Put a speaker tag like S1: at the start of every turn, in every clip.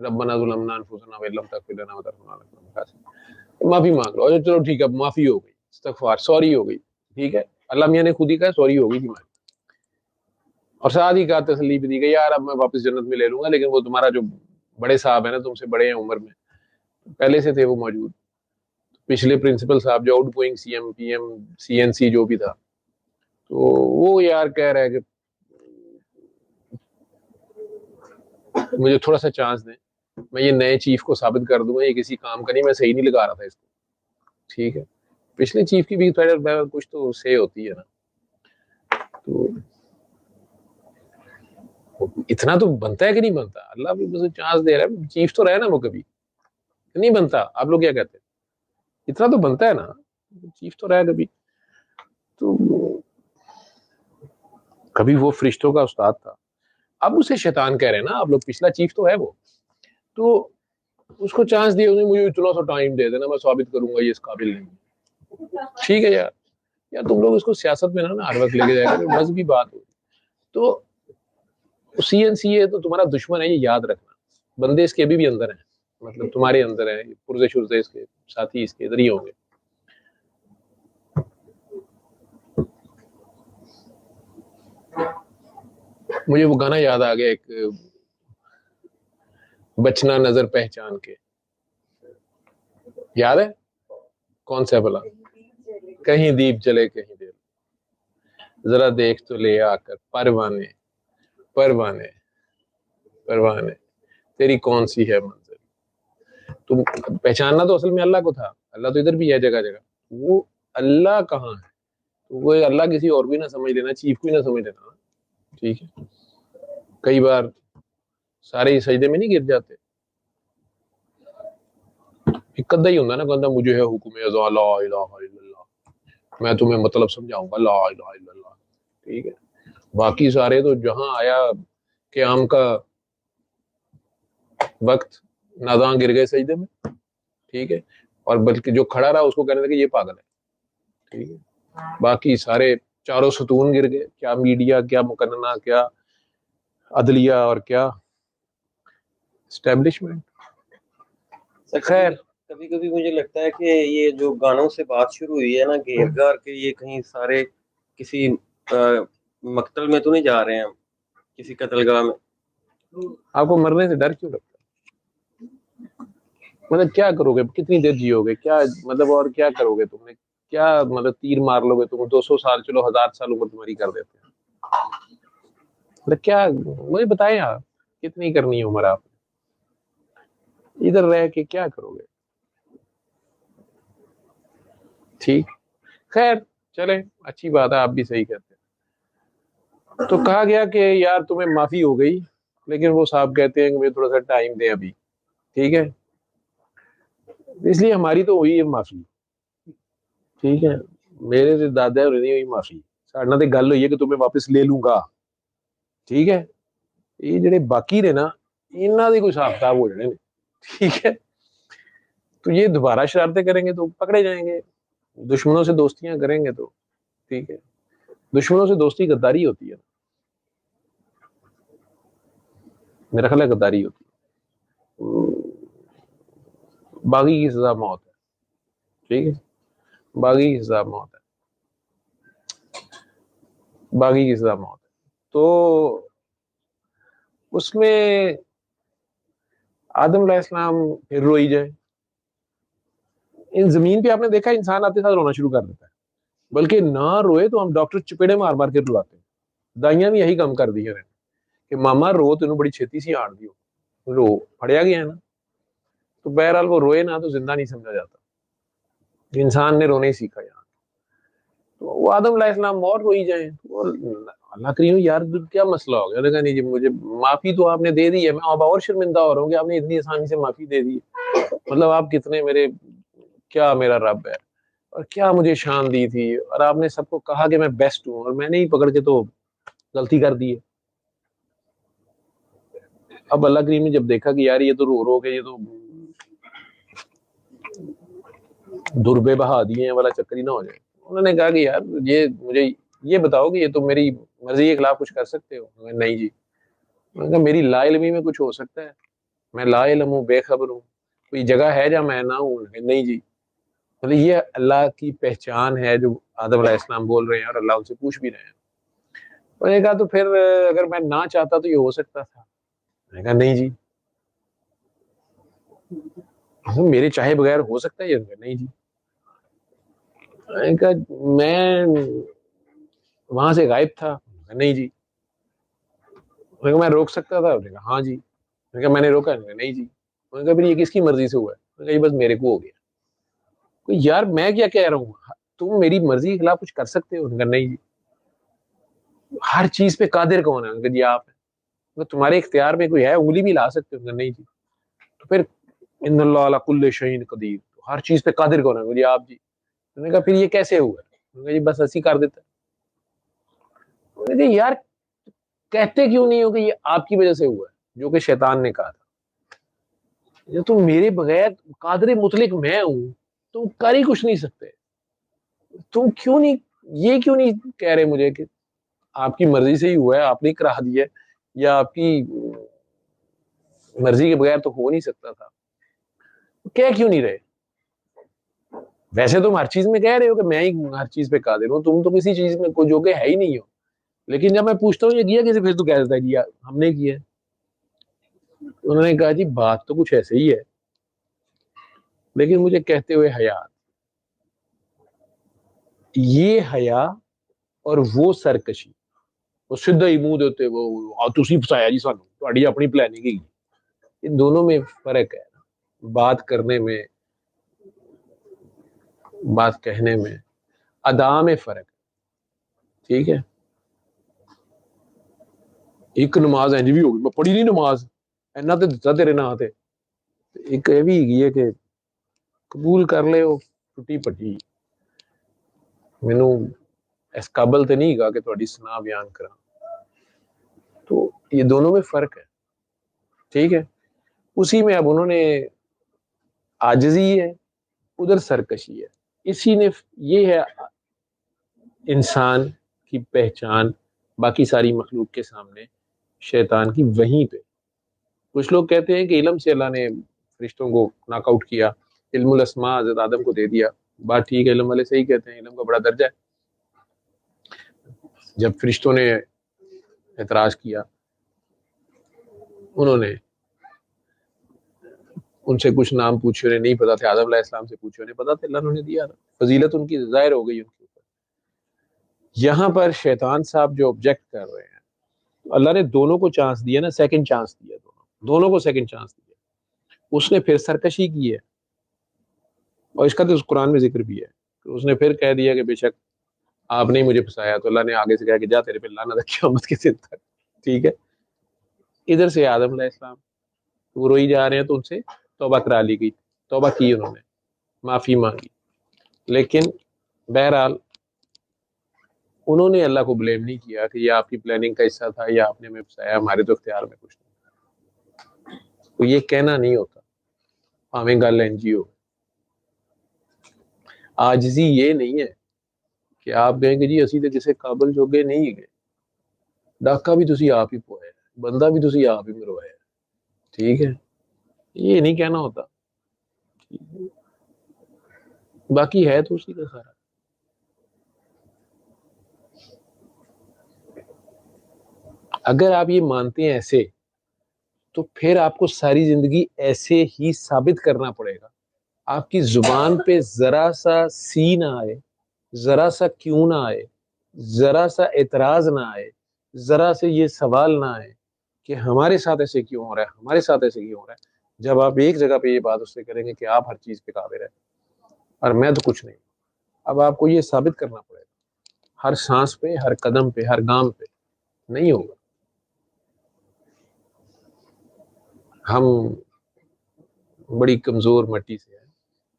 S1: ربنا ظلمنا انفسنا وان لم تغفر لنا وترحمنا لنکونن، معافی مانگ لو، چلو ٹھیک ہے معافی ہو گئی، استغفار، سوری ہو گئی، ٹھیک ہے، اللہ میاں نے خود ہی کہا سوری ہو گئی تمہاری، اور ساتھ ہی کہا تسلی بھی دی گئی یار اب میں واپس جنت میں لے لوں گا، لیکن وہ تمہارا جو بڑے صاحب ہیں نا، تم سے بڑے ہیں عمر میں، پہلے سے تھے وہ موجود، پچھلے پرنسپل صاحب جو outgoing C M P M C N C جو بھی تھا، تو وہ یار کہہ رہا ہے کہ مجھے تھوڑا سا چانس دیں، میں یہ نئے چیف کو ثابت کر دوں گا یہ کسی کام کا نہیں، میں صحیح نہیں لگا رہا تھا اس کو، ٹھیک ہے، پچھلے چیف کی بھی کچھ تو سے ہوتی ہے نا، تو اتنا تو بنتا ہے کہ نہیں بنتا، اللہ بھی مجھے چانس دے رہا ہے، چیف تو رہے نا وہ، کبھی نہیں بنتا، آپ لوگ کیا کہتے ہیں، اتنا تو بنتا ہے نا، چیف تو رہا کبھی، تو کبھی وہ فرشتوں کا استاد تھا، اب اسے شیطان کہہ رہے ہیں نا آپ لوگ، پچھلا چیف تو ہے وہ، تو اس کو چانس دیے انہیں، مجھے اتنا سا ٹائم دے دینا میں ثابت کروں گا یہ اس قابل نہیں، ٹھیک ہے یار، یا تم لوگ اس کو سیاست میں نا ہر وقت لے کے جائے گا، مذہبی بات ہو، تو سی این سی ہے تو تمہارا دشمن ہے، یہ یاد رکھنا، بندے اس کے بھی اندر ہیں، مطلب تمہارے اندر ہیں، پرزے شرزے اس کے ساتھی اس کے ادھر ہی ہوں گے، مجھے وہ گانا یاد آ گیا ایک، بچنا نظر پہچان کے، یاد ہے کون سا بلا، کہیں دیپ جلے کہیں دل، ذرا دیکھ تو لے آ کر پروانے پروانے پروانے، تیری کون سی ہے منزل، تم پہچاننا تو اصل میں اللہ کو تھا، اللہ تو ادھر بھی ہے جگہ جگہ، وہ اللہ کہاں ہے، وہ اللہ کسی اور بھی نہ سمجھ لینا، چیف کو ہی نہ سمجھ لینا، ٹھیک ہے، کئی بار سارے سجدے میں نہیں گر جاتے، کدا ہی ہوتا نا، کدا مجھے ہے حکم ازا لا الہ الا اللہ، میں تمہیں مطلب سمجھاؤں گا لا الہ الا اللہ، ٹھیک ہے، باقی سارے تو جہاں آیا قیام کا وقت ناداں گر گئے سجدے میں، ٹھیک ہے، اور بلکہ جو کھڑا رہا اس کو کہنے لگے یہ پاگل ہے، ٹھیک ہے، باقی سارے چاروں ستون گر گئے، کیا میڈیا، کیا مقننہ، کیا عدلیہ، اور کیا اسٹیبلشمنٹ، خیر
S2: کبھی کبھی مجھے لگتا ہے کہ یہ جو گانوں سے بات شروع ہوئی ہے نا گھیر گھار کے، یہ کہیں سارے کسی مقتل میں تو نہیں جا رہے ہیں ہم، کسی قتل گاہ میں،
S1: آپ کو مرنے سے ڈر کیوں لگتا ہے، مطلب کیا کرو گے، کتنی دیر جیو گے، کیا مطلب، اور کیا کرو گے تم نے، کیا مطلب تیر مار لو گے تم، 200 سال، چلو 1000 سال عمر تمہاری کر دیتے ہیں، مطلب کیا، مجھے بتائیں آپ کتنی کرنی ہے عمر، آپ ادھر رہ کے کیا کرو گے، ٹھیک، خیر چلے اچھی بات ہے، آپ بھی صحیح کہتے ہیں، تو کہا گیا کہ یار تمہیں معافی ہو گئی، لیکن وہ صاحب کہتے ہیں کہ مجھے تھوڑا سا ٹائم دیں ابھی، ٹھیک ہے، اس لیے ہماری تو ہوئی ہے معافی، ٹھیک ہے، میرے سے دادا نہیں ہوئی معافی، ساڑھنا تے گل ہوئی ہے کہ تمہیں واپس لے لوں گا، ٹھیک ہے، یہ جڑے باقی نے نا انہاں دی کوئی حساب کتاب ہو جانے، ٹھیک ہے، تو یہ دوبارہ شرارتیں کریں گے تو پکڑے جائیں گے، دشمنوں سے دوستیاں کریں گے تو، ٹھیک ہے، دشمنوں سے دوستی غداری ہوتی ہے، میرا خیال ہے غداری ہوتی ہے، باغی کی سزا موت ہے، ٹھیک ہے، باغی کی سزا موت ہے، باغی کی سزا موت ہے، تو اس میں آدم علیہ السلام پھر روئی جائے، ان زمین پہ آپ نے دیکھا انسان آتے ساتھ رونا شروع کر دیتا ہے، بلکہ نہ روئے تو ہم ڈاکٹر چپیڑے مار مار کے رلاتے ہیں، دائیاں بھی یہی کام کر دی ہیں کہ ماما رو تینوں بڑی چھتی سی آڑ دیو، رو پڑیا گیا ہے نا، تو بہرحال وہ روئے نہ تو زندہ نہیں سمجھا جاتا، انسان نے رونے ہی سیکھا یہاں، تو وہ آدم علیہ السلام اور روئی جائیں، اللہ کریم یار کیا مسئلہ ہو گیا، نہیں جی مجھے معافی تو آپ نے دے دی ہے، میں اب اور شرمندہ ہو رہا ہوں کہ آپ نے اتنی آسانی سے معافی دے دی، مطلب آپ کتنے میرے، کیا میرا رب ہے، اور کیا مجھے شان دی تھی، اور آپ نے سب کو کہا کہ میں بیسٹ ہوں، اور میں نے ہی پکڑ کے تو غلطی کر دی ہے، اب اللہ کریم نے جب دیکھا کہ یار یہ تو رو رو کے یہ تو دربے بہا دیے ہیں والا چکر ہی نہ ہو جائے، انہوں نے کہا کہ یار یہ مجھے یہ بتاؤ کہ یہ تو میری مرضی کے خلاف کچھ کر سکتے ہو، نہیں جی، میں نے کہا میری لا علمی میں کچھ ہو سکتا ہے، میں لا علم ہوں، بے خبر ہوں، کوئی جگہ ہے جہاں میں نہ ہوں؟ نہیں جی۔ مطلب یہ اللہ کی پہچان ہے جو آدم علیہ السلام بول رہے ہیں اور اللہ ان سے پوچھ بھی رہے ہیں۔ انہوں نے کہا تو پھر اگر میں نہ چاہتا تو یہ ہو سکتا تھا؟ میں نے کہا نہیں جی، میرے چاہے بغیر ہو سکتا ہے یہ؟ نہیں جی۔ میں نے کہا میں وہاں سے غائب تھا؟ نہیں جی۔ میں نے کہا میں روک سکتا تھا؟ انہوں نے کہا ہاں جی۔ میں نے کہا میں نے روکا؟ انہوں نے کہا نہیں جی۔ میں نے کہا پھر یہ کس کی مرضی سے ہوا ہے؟ میں نے کہا یہ بس میرے کو ہو گیا۔ کوئی یار میں کیا کہہ رہا ہوں، تم میری مرضی کے خلاف کچھ کر سکتے ہو؟ انہوں نے کہا نہیں جی۔ ہر چیز پہ قادر کون ہے؟ انہوں نے کہا جی آپ ہیں۔ تو تمہارے اختیار میں کوئی ہے انگلی بھی لا سکتے ہو؟ انہوں نے کہا نہیں جی۔ تو پھر ان اللہ علی کل شیء قدیر، ہر چیز پہ قادر کون ہے؟ جی آپ جی۔ انہوں نے کہا پھر یہ کیسے ہوا ہے؟ انہوں نے کہا جی بس ایسے ہی کر دیتا ہے۔ انہوں نے کہا یار کہتے کیوں نہیں ہو کہ یہ آپ کی وجہ سے ہوا ہے، جو کہ شیطان نے کہا تھا جو تم میرے بغیر قادر مطلق میں ہوں، تم کر ہی کچھ نہیں سکتے۔ تم کیوں نہیں یہ کیوں نہیں کہہ رہے مجھے کہ آپ کی مرضی سے ہی ہوا ہے، آپ نے کرا دیا ہے، یا آپ کی مرضی کے بغیر تو ہو نہیں سکتا تھا؟ کہہ کیوں نہیں رہے؟ ویسے تم ہر چیز میں کہہ رہے ہو کہ میں ہی ہر چیز پہ قادر ہوں، تم تو کسی چیز میں کوئی جو کہ ہے ہی نہیں ہو، لیکن جب میں پوچھتا ہوں یہ کیا کیسے، پھر تو کہہ دیتا ہے جی ہم نے کیا ہے۔ انہوں نے کہا جی بات تو کچھ ایسے ہی ہے، لیکن مجھے کہتے ہوئے حیا، یہ حیا اور وہ سرکشی، وہ سیدھا ہی منہ دیتے وہ تسی فسایا جی سانو، تہاڈی اپنی پلاننگ ہی، ان دونوں میں فرق ہے۔ بات کرنے میں، بات کہنے میں، ادا میں فرق ہے، ٹھیک ہے؟ ایک نماز انج بھی ہوگی، میں پڑھی نہیں نماز، اینا تے دتا تیرے نا تے، ایک یہ بھی ہی ہے کہ قبول کر لے وہ ٹوٹی پٹی، مینوں اس قابل تے نہیں گا کہ تہاڈی سنا بیان کراں۔ تو یہ دونوں میں فرق ہے، ٹھیک ہے؟ اسی میں اب انہوں نے عاجزی ہے، ادھر سرکشی ہے، اسی نے یہ ہے انسان کی پہچان باقی ساری مخلوق کے سامنے شیطان کی وہیں پہ۔ کچھ لوگ کہتے ہیں کہ علم سے اللہ نے فرشتوں کو ناک آؤٹ کیا، علم الاسماء حضرت آدم کو دے دیا، بات ٹھیک ہے، علم والے صحیح کہتے ہیں، علم کا بڑا درجہ ہے۔ جب فرشتوں نے اعتراض کیا، انہوں نے ان سے کچھ نام پوچھے، انہیں نہیں پتا تھے، آدم علیہ السلام سے پوچھے، انہیں پتا تھا، اللہ نے دیا، فضیلت ان کی ظاہر ہو گئی ان کے اوپر۔ یہاں پر شیطان صاحب جو آبجیکٹ کر رہے ہیں، اللہ نے دونوں کو چانس دیا نا، سیکنڈ چانس دیا، دونوں کو سیکنڈ چانس دیا۔ اس نے پھر سرکشی کی ہے، اور اس کا تو قرآن میں ذکر بھی ہے کہ اس نے پھر کہہ دیا کہ بے شک آپ نے مجھے پھنسایا، تو اللہ نے آگے سے کہا کہ جا تیرے پہ لعنت ہے قیامت کے دن تک، ٹھیک ہے؟ ادھر سے آدم علیہ السلام وہ روئی جا رہے ہیں، تو ان سے توبہ کرا لی گئی، توبہ کی، انہوں نے معافی مانگی، لیکن بہرحال انہوں نے اللہ کو بلیم نہیں کیا کہ یہ آپ کی پلاننگ کا حصہ تھا یا آپ نے ہمیں پھنسایا، ہمارے تو اختیار میں کچھ نہیں۔ تو یہ کہنا نہیں ہوتا، ہمیں گل انجی ہو۔ عاجزی یہ نہیں ہے کہ آپ کہیں کہ جی اسی تے کسے قابل جوگے نہیں گئے، ڈاکہ بھی تسی آپ ہی پوایا، بندہ بھی تسی آپ ہی مروایا، ٹھیک ہے؟ یہ نہیں کہنا ہوتا، باقی ہے تو اسی کا سارا۔ اگر آپ یہ مانتے ہیں ایسے، تو پھر آپ کو ساری زندگی ایسے ہی ثابت کرنا پڑے گا۔ آپ کی زبان پہ ذرا سا سی نہ آئے، ذرا سا کیوں نہ آئے، ذرا سا اعتراض نہ آئے، ذرا سے یہ سوال نہ آئے کہ ہمارے ساتھ ایسے کیوں ہو رہا ہے، ہمارے ساتھ ایسے کیوں ہو رہا ہے، جب آپ ایک جگہ پہ یہ بات اس سے کریں گے کہ آپ ہر چیز پہ قادر ہے اور میں تو کچھ نہیں، اب آپ کو یہ ثابت کرنا پڑے گا ہر سانس پہ، ہر قدم پہ، ہر گام پہ، نہیں ہوگا۔ ہم بڑی کمزور مٹی سے ہیں،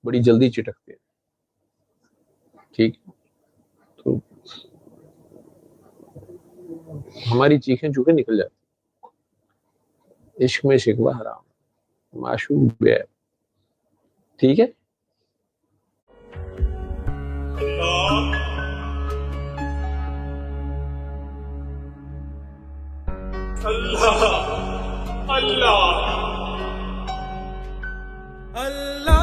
S1: بڑی جلدی چٹکتے ہیں، ٹھیک، تو ہماری چیخیں چوکیں نکل جاتی، عشق میں شکوہ حرام، معشوق بے عیب، ٹھیک ہے؟
S3: اللہ اللہ اللہ